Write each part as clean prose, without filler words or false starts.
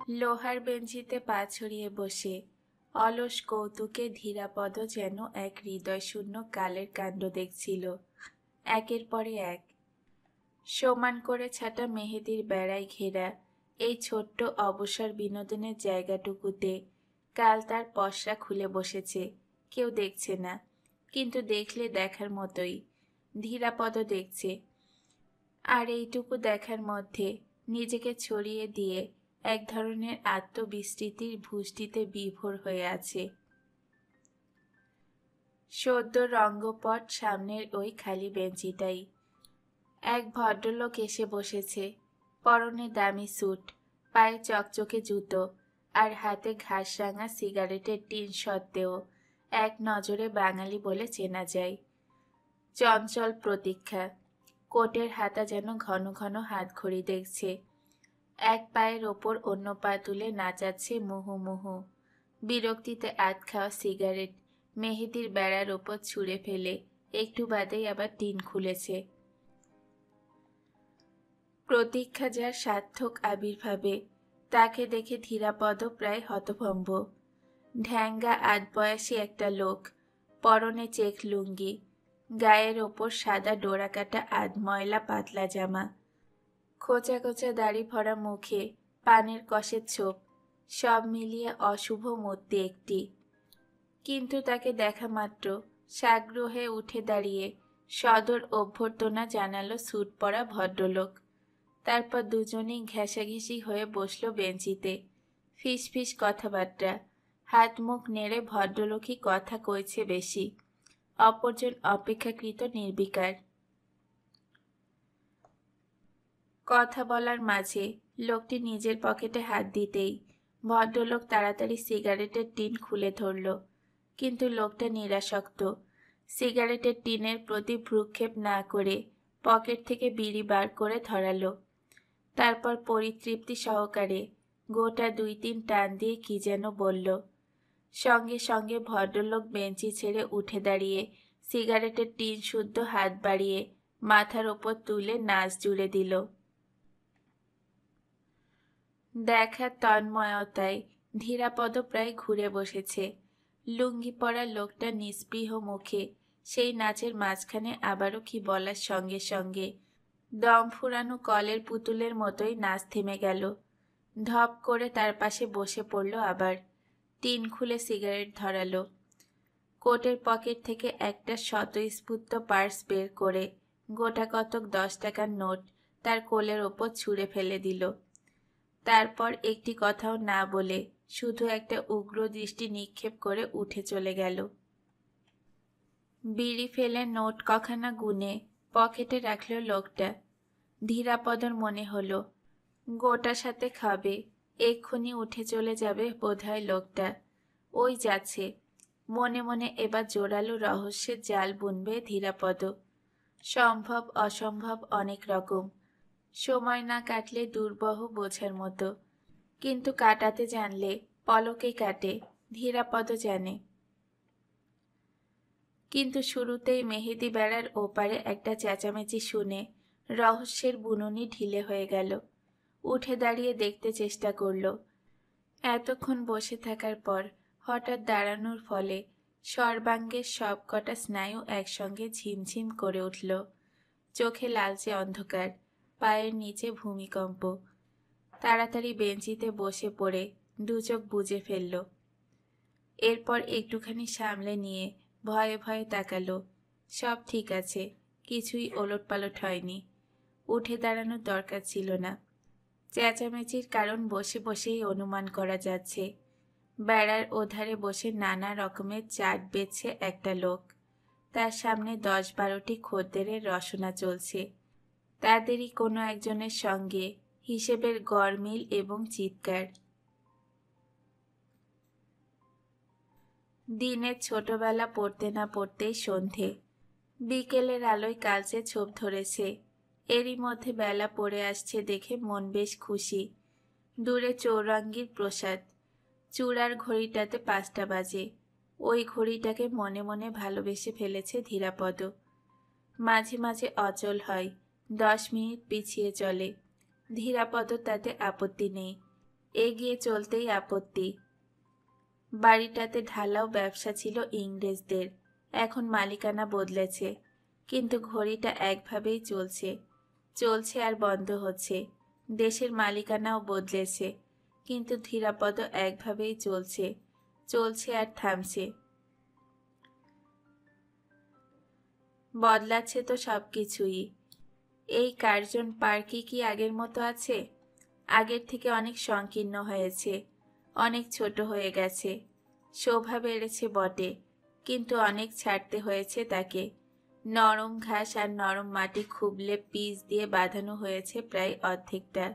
লোহার বেঞ্চিতে পা ছড়িয়ে বসে অলস কৌতুকে ধীরাপদ যেন এক হৃদয়শূন্য কালের কাণ্ড দেখছিল। একের পরে এক সমান করে ছাটা মেহেদির বেড়ায় ঘেরা এই ছোট্ট অবসর বিনোদনের জায়গাটুকুতে কাল তার পসরা খুলে বসেছে। কেউ দেখছে না, কিন্তু দেখলে দেখার মতোই। ধীরাপদ দেখছে, আর এইটুকু দেখার মধ্যে নিজেকে ছড়িয়ে দিয়ে এক ধরনের আত্মবিস্মৃতির ভুষ্টিতে বিভোর হয়ে আছে। সদ্য রঙ্গপট সামনের ওই খালি বেঞ্চিটাই। এক ভদ্রলোক এসে বসেছে, পরনে দামি স্যুট, পায়ে চকচকে জুতো, আর হাতে ঘাসরাঙা সিগারেটের টিন সত্ত্বেও এক নজরে বাঙালি বলে চেনা যায়। চঞ্চল প্রতীক্ষা, কোটের হাতা যেন ঘন ঘন হাতঘড়ি দেখছে। এক পায়ের ওপর অন্য পা তুলে নাচাচ্ছে মুহুমুহু। বিরক্তিতে আধ খাওয়া সিগারেট মেহেদির বেড়ার ওপর ছুঁড়ে ফেলে একটু বাদেই আবার টিন খুলেছে। প্রতীক্ষা যার সার্থক আবির্ভাবে, তাকে দেখে ধীরাপদ প্রায় হতভম্ব। ঢ্যাঙ্গা আধবয়সী একটা লোক, পরনে চেক লুঙ্গি, গায়ের ওপর সাদা ডোরাকাটা আধময়লা পাতলা জামা, খোঁচা খোঁচা দাড়ি ভরা মুখে পানের কষের ছোপ, সব মিলিয়ে অশুভ মূর্তি একটি। কিন্তু তাকে দেখা মাত্র সাগ্রহে উঠে দাঁড়িয়ে সদর অভ্যর্থনা জানালো স্যুট পরা ভদ্রলোক। তারপর দুজনেই ঘেঁষাঘেঁষি হয়ে বসল বেঞ্চিতে। ফিস ফিস কথাবার্তা, হাত মুখ নেড়ে ভদ্রলোকই কথা কইছে বেশি, অপরজন অপেক্ষাকৃত নির্বিকার। কথা বলার মাঝে লোকটি নিজের পকেটে হাত দিতেই ভদ্রলোক তাড়াতাড়ি সিগারেটের টিন খুলে ধরল। কিন্তু লোকটা নিরাসক্ত, সিগারেটের টিনের প্রতি ভ্রুক্ষেপ না করে পকেট থেকে বিড়ি বার করে ধরালো। তারপর পরিতৃপ্তি সহকারে গোটা 2-3 টান দিয়ে কি যেন বলল। সঙ্গে সঙ্গে ভদ্রলোক বেঞ্চি ছেড়ে উঠে দাঁড়িয়ে সিগারেটের টিন শুদ্ধ হাত বাড়িয়ে মাথার ওপর তুলে নাচ জুড়ে দিল। দেখার তন্ময়তায় ধীরাপদ প্রায় ঘুরে বসেছে। লুঙ্গি পরা লোকটা নিস্পৃহ মুখে সেই নাচের মাঝখানে আবারও কি বলার সঙ্গে সঙ্গে দম ফুরানো কলের পুতুলের মতোই নাচ থেমে গেল। ধপ করে তার পাশে বসে পড়ল আবার। টিন খুলে সিগারেট ধরালো। কোটের পকেট থেকে একটা স্বতঃস্ফূর্ত পার্স বের করে গোটা কতক 10 টাকার নোট তার কোলের ওপর ছুঁড়ে ফেলে দিল। তারপর একটি কথাও না বলে শুধু একটা উগ্র দৃষ্টি নিক্ষেপ করে উঠে চলে গেল। বিড়ি ফেলে নোট কখানা গুনে পকেটে রাখল লোকটা। ধীরাপদর মনে হলো গোটা সাথে খাবে, এক্ষুনি উঠে চলে যাবে বোধহয় লোকটা। ওই যাচ্ছে। মনে মনে এবার জোরালো রহস্যের জাল বুনবে ধীরাপদ। সম্ভব অসম্ভব অনেক রকম, সময় না কাটলে দুর্বহ বোঝার মতো, কিন্তু কাটাতে জানলে পলকেই কাটে, ধীরাপদ জানে। কিন্তু শুরুতেই মেহেদি বেড়ার ওপারে একটা চেঁচামেচি শুনে রহস্যের বুননি ঢিলে হয়ে গেল। উঠে দাঁড়িয়ে দেখতে চেষ্টা করল। এতক্ষণ বসে থাকার পর হঠাৎ দাঁড়ানোর ফলে সর্বাঙ্গের সব কটা স্নায়ু একসঙ্গে ঝিমঝিম করে উঠল। চোখে লালচে অন্ধকার, পায়ের নিচে ভূমিকম্প। তাড়াতাড়ি বেঞ্চিতে বসে পড়ে দু চোখ বুজে ফেলল। এরপর একটুখানি সামলে নিয়ে ভয়ে ভয়ে তাকালো। সব ঠিক আছে, কিছুই ওলটপালট হয়নি। উঠে দাঁড়ানোর দরকার ছিল না। চেঁচামেচির কারণ বসে বসেই অনুমান করা যাচ্ছে। বেড়ার ওধারে বসে নানা রকমের চাট বেচছে একটা লোক। তার সামনে 10-12টি খদ্দেরের রসনা চলছে। তাদেরই কোনো একজনের সঙ্গে হিসেবের গরমিল এবং চিৎকার। দিনের ছোটবেলা পড়তে না পড়তেই সন্ধে। বিকেলের আলোয় কালচে ছোপ ধরেছে। এরই মধ্যে বেলা পড়ে আসছে দেখে মন বেশ খুশি। দূরে চৌরঙ্গীর প্রসাদ। চূড়ার ঘড়িটাতে 5টা বাজে। ওই ঘড়িটাকে মনে মনে ভালোবেসে ফেলেছে ধীরাপদ। মাঝে মাঝে অচল হয়, 10 মিনিট পিছিয়ে চলে। ধীরাপদ তাতে আপত্তি নেই। এগিয়ে চলতেই আপত্তি। বাড়িটাতে ঢালাও ব্যবসা ছিল ইংরেজদের, এখন মালিকানা বদলেছে, কিন্তু ঘড়িটা একভাবেই চলছে, চলছে আর বন্ধ হচ্ছে। দেশের মালিকানাও বদলেছে, কিন্তু ধীরাপদ একভাবেই চলছে, চলছে আর থামছে। বদলাচ্ছে তো সব কিছুই। এই কার্জন পার্কই কি আগের মতো আছে? আগের থেকে অনেক সংকীর্ণ হয়েছে, অনেক ছোট হয়ে গেছে। শোভা বেড়েছে বটে, কিন্তু অনেক ছাড়তে হয়েছে তাকে। নরম ঘাস আর নরম মাটি খুবলে পিচ দিয়ে বাঁধানো হয়েছে প্রায় অর্ধেকটা।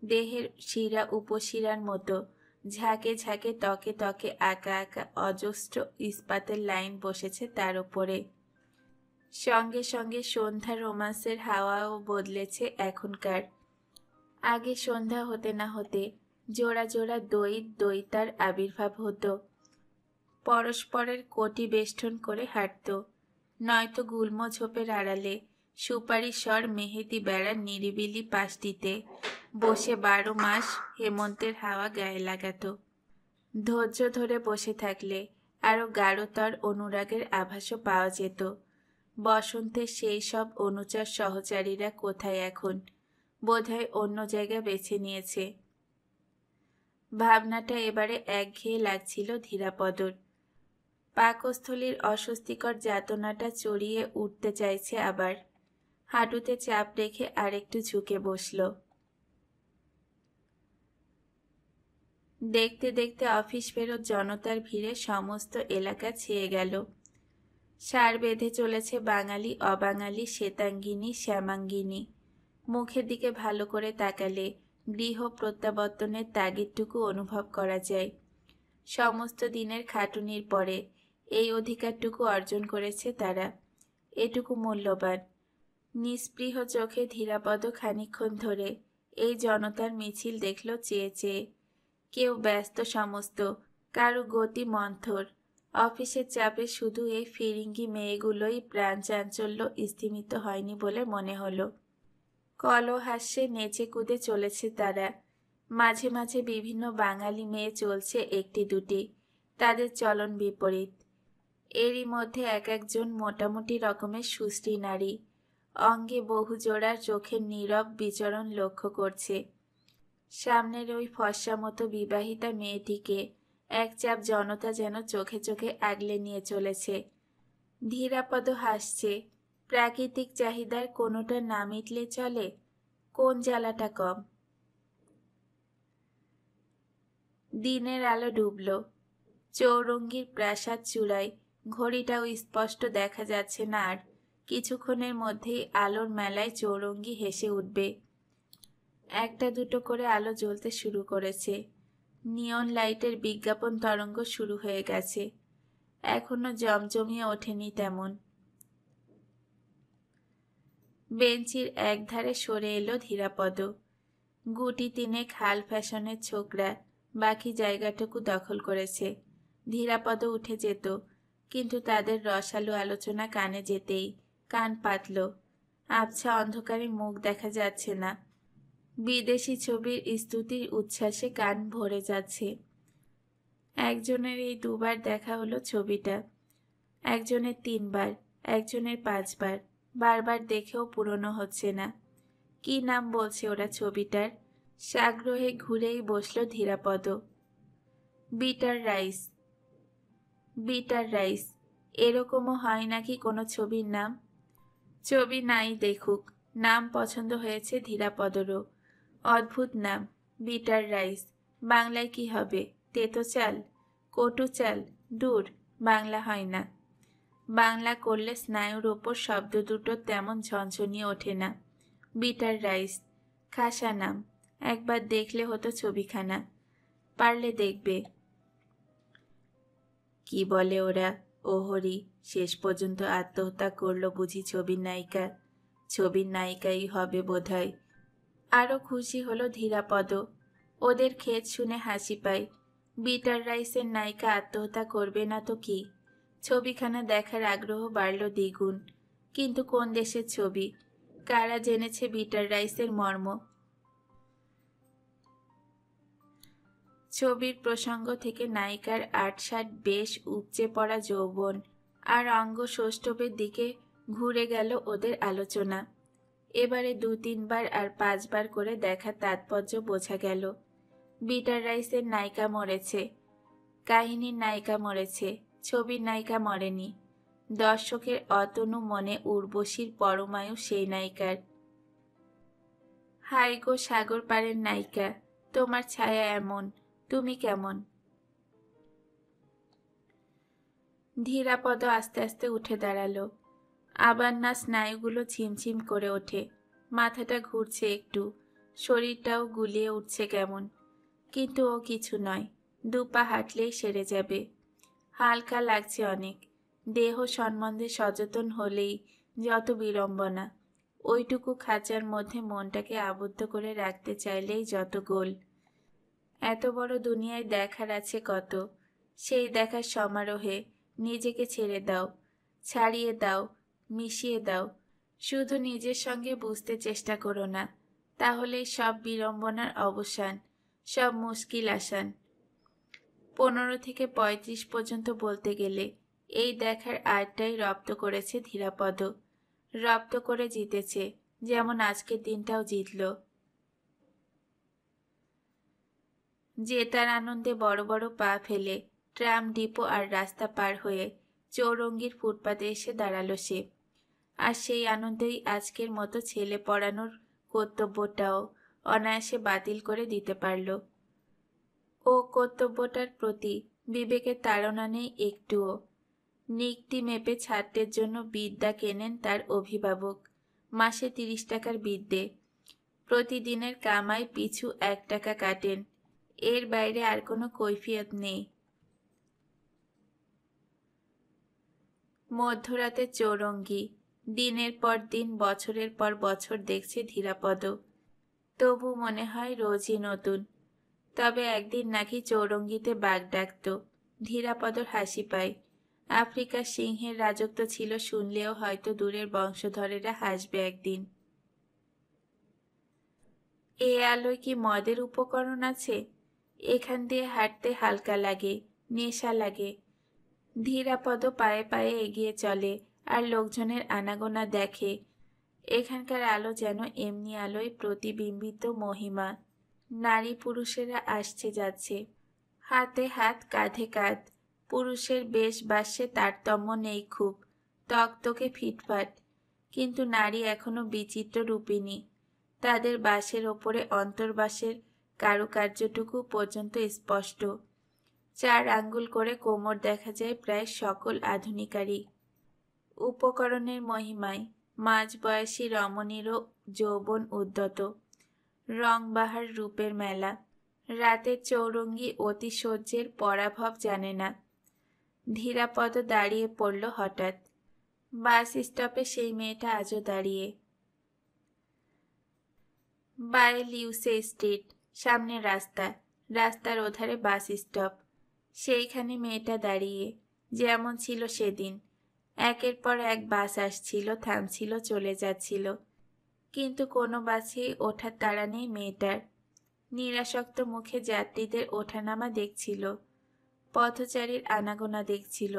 দেহের শিরা উপশিরার মতো ঝাঁকে ঝাঁকে ত্বকে ত্বকে আঁকা আঁকা অজস্র ইস্পাতের লাইন বসেছে তার উপরে। সঙ্গে সঙ্গে সন্ধ্যা রোমান্সের হাওয়াও বদলেছে এখনকার। আগে সন্ধ্যা হতে না হতে জোড়া জোড়া দ্বৈতার আবির্ভাব হতো, পরস্পরের কোটি বেষ্টন করে হাঁটত, নয়তো গুল্ম ঝোপের আড়ালে সুপারি স্বর মেহেদি বেড়ার নিরিবিলি পাশটিতে বসে 12 মাস হেমন্তের হাওয়া গায়ে লাগাত। ধৈর্য ধরে বসে থাকলে আরো গাঢ়তর অনুরাগের আভাসও পাওয়া যেত। বসন্তের সেই সব অনুচর সহচারীরা কোথায় এখন? বোধহয় অন্য জায়গা বেছে নিয়েছে। ভাবনাটা এবারে একঘেয়ে লাগছিল ধীরাপদর। পাকস্থলীর অস্বস্তিকর যাতনাটা চড়িয়ে উঠতে চাইছে আবার। হাঁটুতে চাপ রেখে আরেকটু ঝুঁকে বসল। দেখতে দেখতে অফিস ফেরত জনতার ভিড়ে সমস্ত এলাকা ছেয়ে গেল। সার বেঁধে চলেছে বাঙালি অবাঙালি শ্বেতাঙ্গিনী শ্যামাঙ্গিনী। মুখের দিকে ভালো করে তাকালে গৃহ প্রত্যাবর্তনের তাগিদটুকু অনুভব করা যায়। সমস্ত দিনের খাটুনির পরে এই অধিকারটুকু অর্জন করেছে তারা। এটুকু মূল্যবান। নিস্পৃহ চোখে ধীরাপদ খানিকক্ষণ ধরে এই জনতার মিছিল দেখল চেয়ে চেয়ে। কেউ ব্যস্ত সমস্ত, কারো গতি মন্থর। অফিসের চাপে শুধু এই ফিরিঙ্গি মেয়েগুলোই প্রাণ চাঞ্চল্য স্থিমিত হয়নি বলে মনে হলো। কলহাস্যে নেচে কুদে চলেছে তারা। মাঝে মাঝে বিভিন্ন বাঙালি মেয়ে চলছে একটি দুটি, তাদের চলন বিপরীত। এরই মধ্যে এক একজন মোটামুটি রকমের সুশ্রী নারী অঙ্গে বহু জোড়ার চোখের নীরব বিচরণ লক্ষ্য করছে। সামনের ওই ফর্সা মতো বিবাহিতা মেয়েটিকে এক চাপ জনতা যেন চোখে চোখে আগলে নিয়ে চলেছে। ধীরাপদ হাসছে। প্রাকৃতিক চাহিদার কোনোটা না মিটলে চলে? কোন জ্বালাটা কম? দিনের আলো ডুবল। চৌরঙ্গীর প্রাসাদ চূড়ায় ঘড়িটাও স্পষ্ট দেখা যাচ্ছে না আর। কিছুক্ষণের মধ্যেই আলোর মেলায় চৌরঙ্গী হেসে উঠবে। একটা দুটো করে আলো জ্বলতে শুরু করেছে। নিয়ন লাইটের বিজ্ঞাপন তরঙ্গ শুরু হয়ে গেছে। এখনো জমজমিয়ে ওঠেনি তেমন। বেঞ্চির একধারে সরে এলো ধীরাপদ। গুটি তিনে খাল ফ্যাশনের ছোকরা বাকি জায়গাটুকু দখল করেছে। ধীরাপদ উঠে যেত, কিন্তু তাদের রসালো আলোচনা কানে যেতেই কান পাতল। আবছা অন্ধকারে মুখ দেখা যাচ্ছে না। বিদেশি ছবির স্তুতির উচ্ছ্বাসে কান ভরে যাচ্ছে। একজনের এই 2 বার দেখা হলো ছবিটা, একজনের 3 বার, একজনের 5 বার। বারবার দেখেও পুরনো হচ্ছে না। কি নাম বলছে ওরা ছবিটার? সাগ্রহে ঘুরেই বসল Dhirapada. Bitter rice. Bitter rice, এরকমও হয় নাকি কোনো ছবির নাম? ছবি নাই দেখুক, নাম পছন্দ হয়েছে ধীরাপদরও। অদ্ভুত নাম, বিটার রাইস। বাংলায় কি হবে? তেতো চাল, কটু চাল? দূর, বাংলা হয় না। বাংলা করলে স্নায়ুর ওপর শব্দ দুটো তেমন ঝনঝনিয়ে ওঠে না। বিটার রাইস, খাসা নাম। একবার দেখলে হতো ছবিখানা। পারলে দেখবে। কি বলে ওরা? ওহরি, শেষ পর্যন্ত আত্মহত্যা করলো বুঝি ছবির নায়িকা? ছবির নায়িকাই হবে বোধহয়। আরো খুশি হলো ধীরাপদ। ওদের খেদ শুনে হাসি পায়। বিটার রাইসের নায়িকা আত্মহত্যা করবে না তো কি? ছবিখানা দেখার আগ্রহ বাড়ল দ্বিগুণ। কিন্তু কোন দেশের ছবি? কারা জেনেছে বিটার রাইসের মর্ম? ছবির প্রসঙ্গ থেকে নায়িকার আটসাট বেশ উপচে পড়া যৌবন আর অঙ্গ সৌষ্ঠবের দিকে ঘুরে গেল ওদের আলোচনা। এবারে 2-3 বার আর 5 বার করে দেখার তাৎপর্য বোঝা গেল। বিটার রাইসের নায়িকা মরেছে, কাহিনীর নায়িকা মরেছে, ছবির নায়িকা মরেনি। দর্শকের অতনু মনে উর্বশীর পরমায়ু সেই নায়িকার। হাই গো সাগর পাড়ের নায়িকা, তোমার ছায়া এমন, তুমি কেমন? ধীরাপদ আস্তে আস্তে উঠে দাঁড়ালো। আবার না স্নায়ুগুলো ঝিমঝিম করে ওঠে, মাথাটা ঘুরছে একটু, শরীরটাও গুলিয়ে উঠছে কেমন। কিন্তু ও কিছু নয়, 2 পা হাঁটলেই সেরে যাবে। হালকা লাগছে অনেক, দেহ সম্বন্ধে সচেতন হলেই যত বিড়ম্বনা। ওইটুকু খাঁচার মধ্যে মনটাকে আবদ্ধ করে রাখতে চাইলেই যত গোল। এত বড় দুনিয়ায় দেখার আছে কত, সেই দেখার সমারোহে নিজেকে ছেড়ে দাও, ছাড়িয়ে দাও, মিশিয়ে দাও। শুধু নিজের সঙ্গে বুঝতে চেষ্টা করো না, তাহলেই সব বিড়ম্বনার অবসান, সব মুশকিল আসান। 15 থেকে 35 পর্যন্ত বলতে গেলে এই দেখার আর্টটাই রপ্ত করেছে ধীরাপদ। রপ্ত করে জিতেছে, যেমন আজকের দিনটাও জিতল। জেতার আনন্দে বড় বড় পা ফেলে ট্রাম ডিপো আর রাস্তা পার হয়ে চৌরঙ্গীর ফুটপাতে এসে দাঁড়ালো সে। আর সেই আনন্দেই আজকের মতো ছেলে পড়ানোর কর্তব্যটাও অনায়াসে বাতিল করে দিতে পারল। ও কর্তব্যটার প্রতি বিবেকের তাড়না নেই একটুও। নিক্তি মেপে ছাত্রের জন্য বিদ্যা কেনেন তার অভিভাবক, মাসে 30 টাকার বিদ্যে। প্রতিদিনের কামাই পিছু 1 টাকা কাটেন, এর বাইরে আর কোনো কৈফিয়ত নেই। মধ্যরাতের চৌরঙ্গি, দিনের পর দিন বছরের পর বছর দেখছে ধীরাপদ। তবু মনে হয় রোজই নতুন। তবে একদিন নাকি চৌরঙ্গিতে বাঘ ডাকত, ধীরাপদর হাসি পায়। আফ্রিকার সিংহের রাজত্ব ছিল শুনলেও হয়তো দূরের বংশধরেরা হাসবে একদিন। এ আলোয় কি মদের উপকরণ আছে? এখান দিয়ে হাঁটতে হালকা লাগে, নেশা লাগে। ধীরাপদ পায়ে পায়ে এগিয়ে চলে আর লোকজনের আনাগোনা দেখে। এখানকার আলো যেন এমনি আলোয় প্রতিবিম্বিত মহিমা। নারী পুরুষেরা আসছে যাচ্ছে, হাতে হাত কাঁধে কাঁধ। পুরুষের বেশ বাস্যে তারতম্য নেই খুব, তকতকে ফিটফাট। কিন্তু নারী এখনো বিচিত্র রূপিণী। তাদের বাসের ওপরে অন্তর্বাসের কারুকার্যটুকু পর্যন্ত স্পষ্ট। 4 আঙ্গুল করে কোমর দেখা যায় প্রায় সকল আধুনিকারই। উপকরণের মহিমায় মাঝবয়সী রমণীরও যৌবন উদ্যত। রংবাহার রূপের মেলা। রাতের চৌরঙ্গি অতিশয্যের পরাভব জানে না। ধীরাপদ দাঁড়িয়ে পড়ল হঠাৎ। বাস স্টপে সেই মেয়েটা আজও দাঁড়িয়ে। বায়ে লিউসে স্ট্রিট, সামনে রাস্তা, রাস্তার ওধারে বাস স্টপ। সেইখানে মেয়েটা দাঁড়িয়ে, যেমন ছিল সেদিন। একের পর এক বাস আসছিল, থামছিল, চলে যাচ্ছিল, কিন্তু কোনো বাসেই ওঠার তাড়া নেই মেয়েটার। নিরাসক্ত মুখে যাত্রীদের ওঠানামা দেখছিল, পথচারীর আনাগোনা দেখছিল।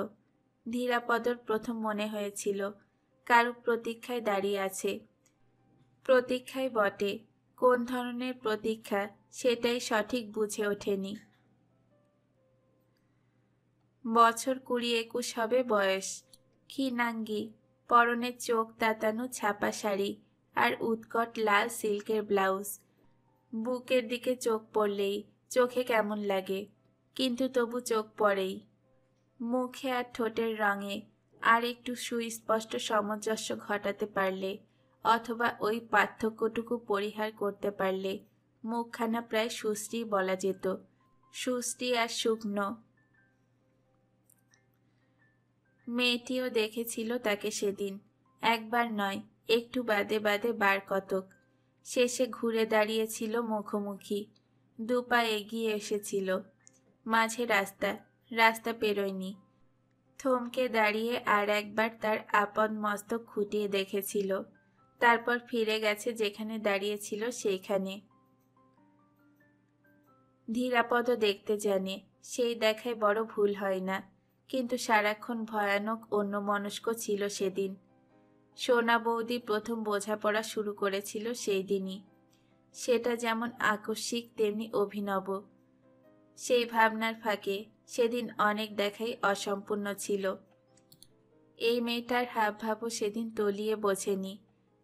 ধীরাপদর প্রথম মনে হয়েছিল কারো প্রতীক্ষায় দাঁড়িয়ে আছে। প্রতীক্ষায় বটে, কোন ধরনের প্রতীক্ষা সেটাই সঠিক বুঝে ওঠেনি। বছর 20-21 হবে বয়স। ক্ষীণাঙ্গী, পরনে চোখ তাতানো ছাপা শাড়ি আর উৎকট লাল সিল্কের ব্লাউজ। বুকের দিকে চোখ পড়লেই চোখে কেমন লাগে, কিন্তু তবু চোখ পড়েই। মুখে আর ঠোঁটের রঙে আর একটু সুস্পষ্ট সামঞ্জস্য ঘটাতে পারলে, অথবা ওই পার্থক্যটুকু পরিহার করতে পারলে মুখখানা প্রায় সুশ্রী বলা যেত। সুশ্রী আর শুকনো। মেয়েটিও দেখেছিল তাকে সেদিন, একবার নয়, একটু বাদে বাদে বার কতক। শেষে ঘুরে দাঁড়িয়েছিল মুখোমুখি, 2 পা এগিয়ে এসেছিল। মাঝে রাস্তা, রাস্তা পেরোয়নি। থমকে দাঁড়িয়ে আর একবার তার আপদ মস্তক খুঁটিয়ে দেখেছিল, তারপর ফিরে গেছে যেখানে দাঁড়িয়েছিল সেইখানে। ধীরাপদ দেখতে জানে, সেই দেখায় বড় ভুল হয় না, কিন্তু সারাক্ষণ ভয়ানক অন্যমনস্ক ছিল সেদিন। সোনা বৌদি প্রথম বোঝাপড়া শুরু করেছিল সেই দিনই। সেটা যেমন আকস্মিক তেমনি অভিনব। সেই ভাবনার ফাঁকে সেদিন অনেক দেখাই অসম্পূর্ণ ছিল। এই মেয়েটার হাবভাবও সেদিন তলিয়ে বোঝেনি,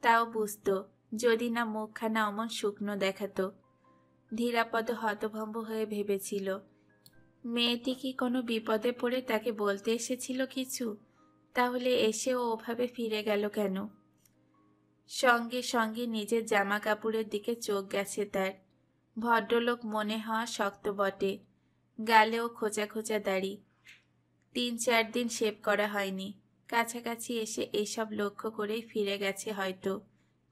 তাও বুঝত যদি না মুখখানা অমন শুকনো দেখাতো। ধীরাপদ হতভম্ব হয়ে ভেবেছিল, মেয়েটি কি কোনো বিপদে পড়ে তাকে বলতে এসেছিল কিছু? তাহলে এসেও ওভাবে ফিরে গেল কেন? সঙ্গে সঙ্গে নিজের জামা কাপড়ের দিকে চোখ গেছে তার। ভদ্রলোক মনে হওয়া শক্ত বটে, গালেও খোঁচা খোঁচা দাড়ি। 3-4 দিন শেভ করা হয়নি। কাছাকাছি এসে এইসব লক্ষ্য করেই ফিরে গেছে হয়তো।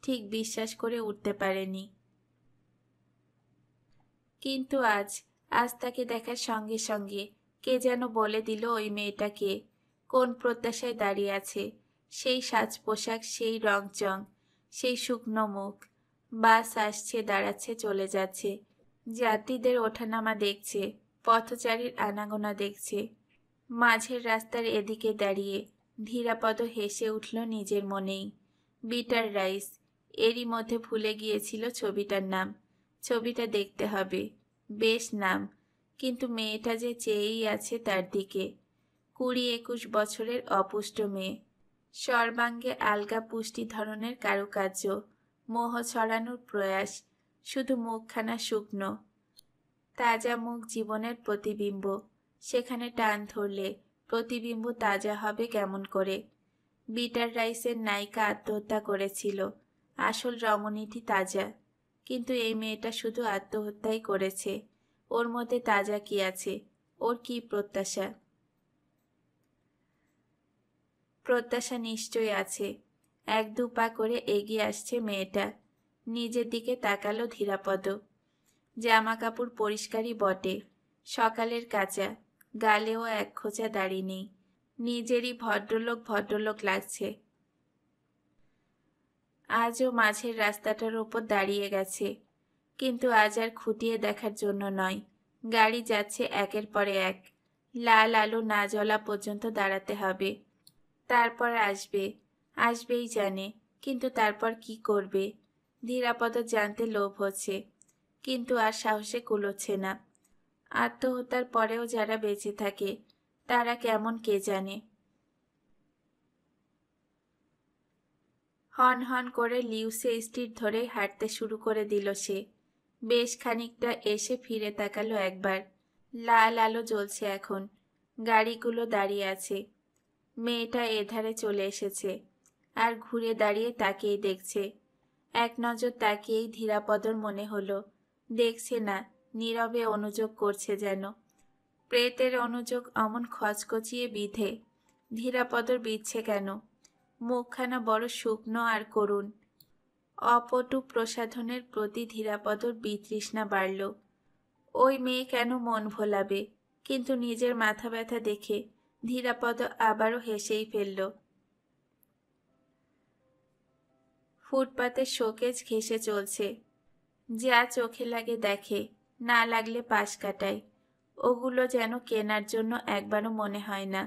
ঠিক বিশ্বাস করে উঠতে পারেনি। কিন্তু আজ তাকে দেখার সঙ্গে সঙ্গে কে যেন বলে দিল ওই মেয়েটাকে, কোন প্রত্যাশায় দাঁড়িয়ে আছে। সেই সাজ পোশাক, সেই রংচং, সেই শুকনো মুখ। বাস আসছে, দাঁড়াচ্ছে, চলে যাচ্ছে। যাত্রীদের ওঠানামা দেখছে, পথচারীর আনাগোনা দেখছে। মাঝের রাস্তার এদিকে দাঁড়িয়ে ধীরাপদ হেসে উঠল নিজের মনেই। Bitter rice. এরই মধ্যে ভুলে গিয়েছিল ছবিটার নাম। ছবিটা দেখতে হবে। বেশ নাম, কিন্তু মেয়েটা যে চেয়েই আছে তার দিকে। 20-21 বছরের অপুষ্ট মেয়ে। সর্বাঙ্গে আলগা পুষ্টি ধরনের কারুকার্য, মোহ ছড়ানোর প্রয়াস। শুধু মুখখানা শুকনো। তাজা মুখ জীবনের প্রতিবিম্ব। সেখানে টান ধরলে প্রতিবিম্ব তাজা হবে কেমন করে? বিটার রাইসের নায়িকা আত্মহত্যা করেছিল, আসল রমণীটি তাজা। কিন্তু এই মেয়েটা শুধু আত্মহত্যাই করেছে। ওর মধ্যে তাজা কি আছে? ওর কি প্রত্যাশা? প্রত্যাশা নিশ্চয়ই আছে। 1-2 পা করে এগিয়ে আসছে মেয়েটা। নিজের দিকে তাকালো ধীরাপদ। জামা কাপড় পরিষ্কারই বটে, সকালের কাচা। গালেও এক খোঁচা দাড়ি নেই। নিজেরই ভদ্রলোক ভদ্রলোক লাগছে। আজও মাঝের রাস্তাটার ওপর দাঁড়িয়ে গেছে, কিন্তু আজ আর খুঁটিয়ে দেখার জন্য নয়। গাড়ি যাচ্ছে একের পর এক। লাল আলো না জ্বলা পর্যন্ত দাঁড়াতে হবে। তারপর আসবেই জানে, কিন্তু তারপর কি করবে? ধীরাপদ জানতে লোভ হচ্ছে, কিন্তু আর সাহসে কুলোচ্ছে না। আত্মহত্যার পরেও যারা বেঁচে থাকে তারা কেমন কে জানে। হন হন করে লিউসে স্ট্রিট ধরে হাঁটতে শুরু করে দিল সে। বেশ খানিকটা এসে ফিরে তাকালো একবার। লাল আলো জ্বলছে এখন। গাড়িগুলো দাঁড়িয়ে আছে। মেয়েটা এধারে চলে এসেছে, আর ঘুরে দাঁড়িয়ে তাকেই দেখছে। এক নজর তাকিয়েই ধীরাপদর মনে হলো, দেখছে না, নীরবে অনুযোগ করছে যেন। প্রেতের অনুযোগ অমন খচখচিয়ে বিধে। ধীরাপদর বিধছে কেন? মুখখানা বড় শুকনো আর করুণ। অপটু প্রসাধনের প্রতি ধীরাপদর বিতৃষ্ণা বাড়ল। ওই মেয়ে কেন মন ভোলাবে? কিন্তু নিজের মাথা ব্যথা দেখে ধীরাপদ আবারও হেসেই ফেলল। ফুটপাতে শোকেজ ঘেঁষে চলছে। যা চোখে লাগে দেখে, না লাগলে পাশ কাটায়। ওগুলো যেন কেনার জন্য একবারও মনে হয় না।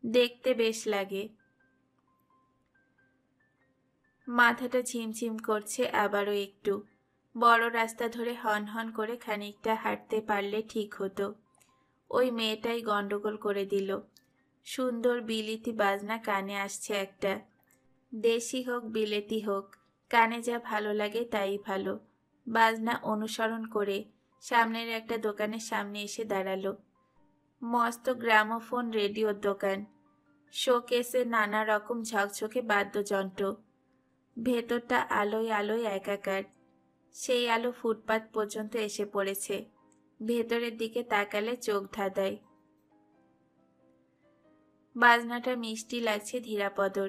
দেখতে বেশ লাগে। মাথাটা ঝিমঝিম করছে আবারও একটু। বড় রাস্তা ধরে হন হন করে খানিকটা হাঁটতে পারলে ঠিক হতো। ওই মেয়েটাই গন্ডগোল করে দিল। সুন্দর বিলিতি বাজনা কানে আসছে একটা। দেশি হোক বিলেতি হোক, কানে যা ভালো লাগে তাই ভালো। বাজনা অনুসরণ করে সামনের একটা দোকানের সামনে এসে দাঁড়ালো। মস্ত গ্রামোফোন রেডিওর দোকান। শোকেসে নানা রকম ঝকঝকে বাদ্যযন্ত্র। ভেতরটা আলোয় আলোয় একাকার। সেই আলো ফুটপাত পর্যন্ত এসে পড়েছে। ভেতরের দিকে তাকালে চোখ ধাঁধায়। বাজনাটা মিষ্টি লাগছে ধীরাপদর।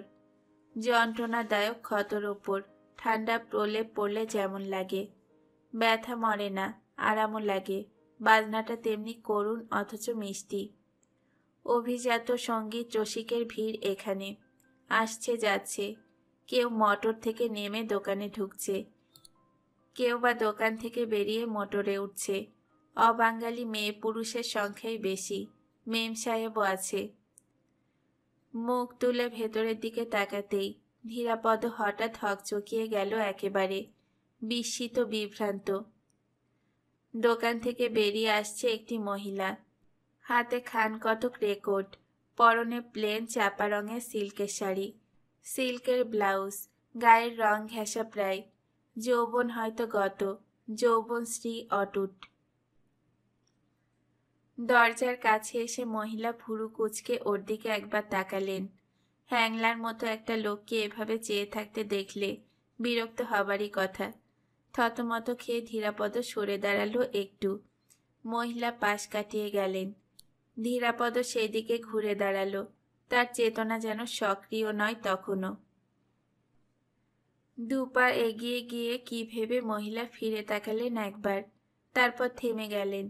যন্ত্রণাদায়ক ক্ষতর ওপর ঠান্ডা প্রলেপ পড়লে যেমন লাগে। ব্যথা মরে না, আরামও লাগে। বাজনাটা তেমনি করুণ অথচ মিষ্টি। অভিজাত সঙ্গীত রসিকের ভিড় এখানে। আসছে যাচ্ছে। কেউ মোটর থেকে নেমে দোকানে ঢুকছে, কেউ বা দোকান থেকে বেরিয়ে মোটরে উঠছে। অবাঙালি মেয়ে পুরুষের সংখ্যাই বেশি। মেম সাহেবও আছে। মুখ তুলে ভেতরের দিকে তাকাতেই ধীরাপদ হঠাৎ হকচকিয়ে গেল একেবারে, বিস্মিত বিভ্রান্ত। দোকান থেকে বেরিয়ে আসছে একটি মহিলা, হাতে খান কতক রেকর্ড, পরনে প্লেন চাপা রঙের সিল্কের শাড়ি, সিল্কের ব্লাউজ, গায়ের রং ঘেঁষা প্রায়, যৌবন হয়তো গত, যৌবনশ্রী অটুট। দরজার কাছে এসে মহিলা ভুরু কুঁচকে ওর দিকে একবার তাকালেন। হ্যাংলার মতো একটা লোককে এভাবে চেয়ে থাকতে দেখলে বিরক্ত হবারই কথা। থতমত খেয়ে ধীরাপদ সরে দাঁড়ালো একটু। মহিলা পাশ কাটিয়ে গেলেন। ধীরাপদ সেই দিকে ঘুরে দাঁড়ালো। তার চেতনা যেন সক্রিয় নয় তখনও। দুপা এগিয়ে গিয়ে কি ভেবে মহিলা ফিরে তাকালেন একবার, তারপর থেমে গেলেন।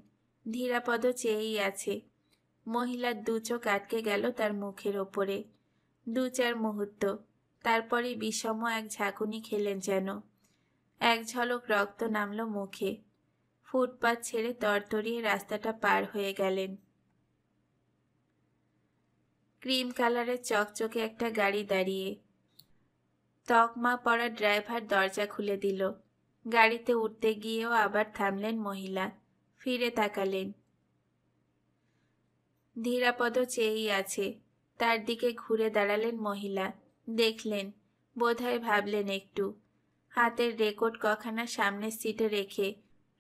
ধীরাপদ চেয়েই আছে। মহিলার দু চোখ আটকে গেল তার মুখের ওপরে। 2-4 মুহূর্ত, তারপরই বিষম এক ঝাঁকুনি খেলেন যেন। এক ঝলক রক্ত নামল মুখে। ফুটপাত ছেড়ে তরতরিয়ে রাস্তাটা পার হয়ে গেলেন। ক্রিম কালারের চকচকে একটা গাড়ি দাঁড়িয়ে। তকমা পরা ড্রাইভার দরজা খুলে দিল। গাড়িতে উঠতে গিয়েও আবার থামলেন মহিলা, ফিরে তাকালেন। ধীরাপদ চেয়েই আছে। তার দিকে ঘুরে দাঁড়ালেন মহিলা, দেখলেন, বোধহয় ভাবলেন একটু। হাতের রেকর্ড কখানা সামনের সিটে রেখে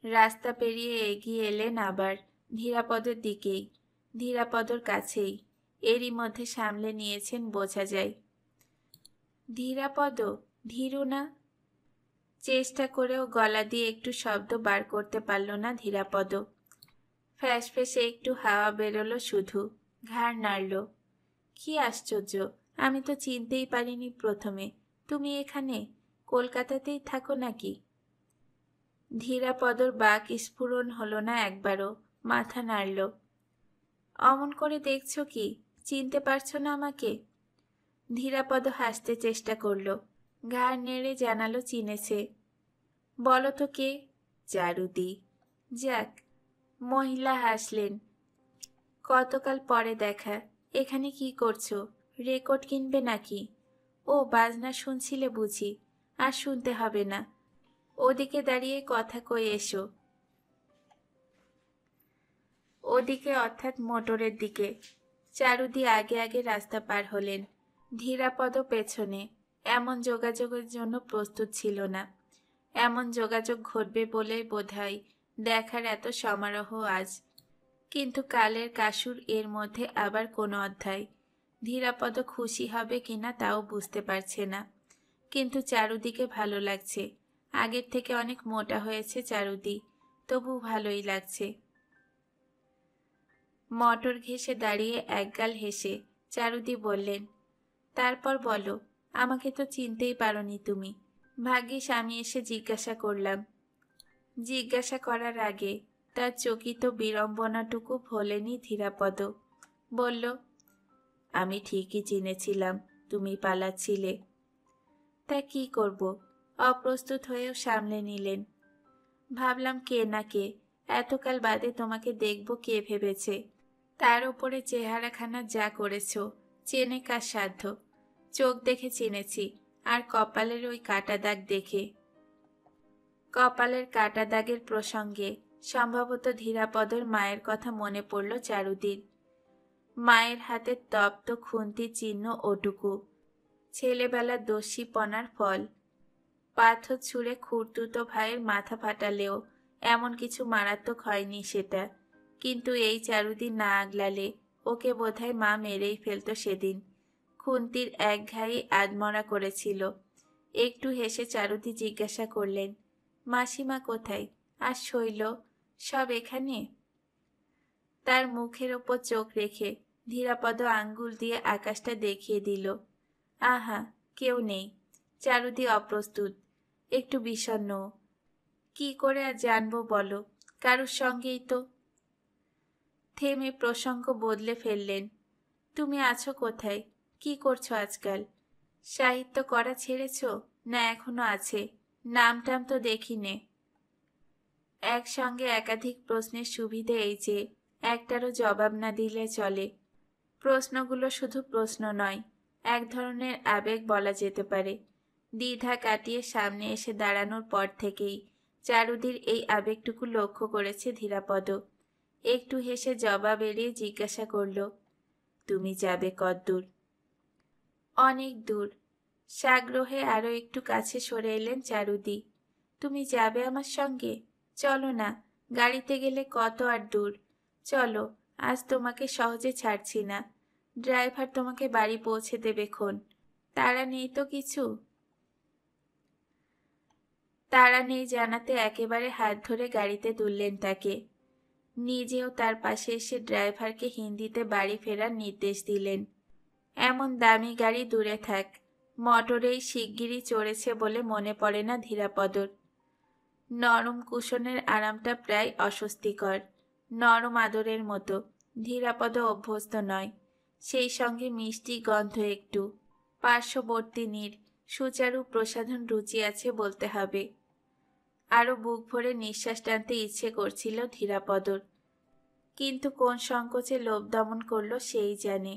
রাস্তা পেরিয়ে এগিয়ে এলেন আবার ধীরাপদের দিকেই, ধীরাপদর কাছেই। এরই মধ্যে সামলে নিয়েছেন বোঝা যায়। ধীরাপদ, ধীরু না? চেষ্টা করেও গলা দিয়ে একটু শব্দ বার করতে পারল না ধীরাপদ। ফ্যাস ফেসে একটু হাওয়া বেরোলো শুধু, ঘাড় নাড়ল। কি আশ্চর্য, আমি তো চিনতেই পারিনি প্রথমে। তুমি এখানে কলকাতাতেই থাকো নাকি? ধীরাপদর বাক স্ফুরণ হলো না একবারও, মাথা নাড়ল। অমন করে দেখছো কি, চিনতে পারছো না আমাকে? ধীরাপদ হাসতে চেষ্টা করল, ঘাড় নেড়ে জানালো চিনেছে। বলো তো কে? চারুদি। যাক। মহিলা হাসলেন। কতকাল পরে দেখা, এখানে কি করছো? রেকর্ড কিনবে নাকি? ও, বাজনা শুনছিলে বুঝি? আর শুনতে হবে না, ওদিকে দাঁড়িয়ে কথা কয়ে এসো। ওদিকে অর্থাৎ মোটরের দিকে। চারুদি আগে আগে রাস্তা পার হলেন, ধীরাপদ পেছনে। এমন যোগাযোগের জন্য প্রস্তুত ছিল না। এমন যোগাযোগ ঘটবে বলেই বোধহয় দেখার এত সমারোহ আজ। কিন্তু কালের কাসুর এর মধ্যে আবার কোনো অধ্যায়। ধীরাপদ খুশি হবে কিনা তাও বুঝতে পারছে না। কিন্তু চারুদিকে ভালো লাগছে। আগের থেকে অনেক মোটা হয়েছে চারুদি, তবু ভালোই লাগছে। মোটর ঘেঁষে দাঁড়িয়ে একগাল হেসে চারুদি বললেন, তারপর বলো, আমাকে তো চিনতেই পারোনি তুমি। ভাগ্যিস আমি এসে জিজ্ঞাসা করলাম। জিজ্ঞাসা করার আগে তার চকিত বিড়ম্বনাটুকু ভোলেনি ধীরাপদ। বলল, আমি ঠিকই চিনেছিলাম তুমি পালাচ্ছিলে। তা কি করব? অপ্রস্তুত হয়েও সামলে নিলেন। ভাবলাম কে না কে, এতকাল বাদে তোমাকে দেখব কে ভেবেছে। তার উপরে চেহারাখানা যা করেছ, চেনে কার সাধ্য। চোখ দেখে চিনেছি, আর কপালের ওই কাটা দাগ দেখে। কপালের কাটা দাগের প্রসঙ্গে সম্ভবত ধীরাপদর মায়ের কথা মনে পড়ল চারুদির। মায়ের হাতের তপ্ত খুন্তি চিহ্ন ওটুকু, ছেলেবেলার দস্যিপনার ফল। পাথর ছুঁড়ে খুড়তুতো ভাইয়ের মাথা ফাটালেও এমন কিছু মারাত্মক হয়নি সেটা। কিন্তু এই চারুদি না আগলালে ওকে বোধহয় মা মেরেই ফেলত সেদিন। খুন্তির এক ঘাই আধমরা করেছিল। একটু হেসে চারুদি জিজ্ঞাসা করলেন, মাসিমা কোথায়? আর শৈল সব এখানে? তার মুখের ওপর চোখ রেখে ধীরাপদ আঙ্গুল দিয়ে আকাশটা দেখিয়ে দিল। আহা, কেউ নেই। চারুদি অপ্রস্তুত, একটু বিষণ্ণ। কি করে আর জানবো বলো, কারুর সঙ্গেই তো। থেমে প্রসঙ্গ বদলে ফেললেন। তুমি আছো কোথায়? কি করছো আজকাল? সাহিত্য করা ছেড়েছ না এখনো আছে? নাম টাম তো দেখিনে। একসঙ্গে একাধিক প্রশ্নের সুবিধে এই যে একটারও জবাব না দিলে চলে। প্রশ্নগুলো শুধু প্রশ্ন নয়, এক ধরনের আবেগ বলা যেতে পারে। দ্বিধা কাটিয়ে সামনে এসে দাঁড়ানোর পর থেকেই চারুদির এই আবেগটুকু লক্ষ্য করেছে ধীরাপদ। একটু হেসে জবাব এড়িয়ে জিজ্ঞাসা করল, তুমি যাবে কতদূর? অনেক দূর। সাগ্রহে আরো একটু কাছে সরে এলেন চারুদি। তুমি যাবে আমার সঙ্গে? চলো না, গাড়িতে গেলে কত আর দূর। চলো, আজ তোমাকে সহজে ছাড়ছি না। ড্রাইভার তোমাকে বাড়ি পৌঁছে দেবে খন। তাড়া নেই তো কিছু? তাড়া নেই জানাতে একেবারে হাত ধরে গাড়িতে তুললেন তাকে। নিজেও তার পাশে এসে ড্রাইভারকে হিন্দিতে বাড়ি ফেরার নির্দেশ দিলেন। এমন দামি গাড়ি দূরে থাক, মোটরেই শিগগিরই চড়েছে বলে মনে পড়ে না ধীরাপদর। নরম কুশনের আরামটা প্রায় অস্বস্তিকর, নরম আদরের মতো। ধীরাপদ অভ্যস্ত নয়। সেই সঙ্গে মিষ্টি গন্ধ একটু, পার্শ্ববর্তিনীর সুচারু প্রসাধন রুচি আছে বলতে হবে। আরও বুক ভরে নিঃশ্বাস টানতে ইচ্ছে করছিল ধীরাপদর, কিন্তু কোন সংকোচে লোভ দমন করল সেই জানে।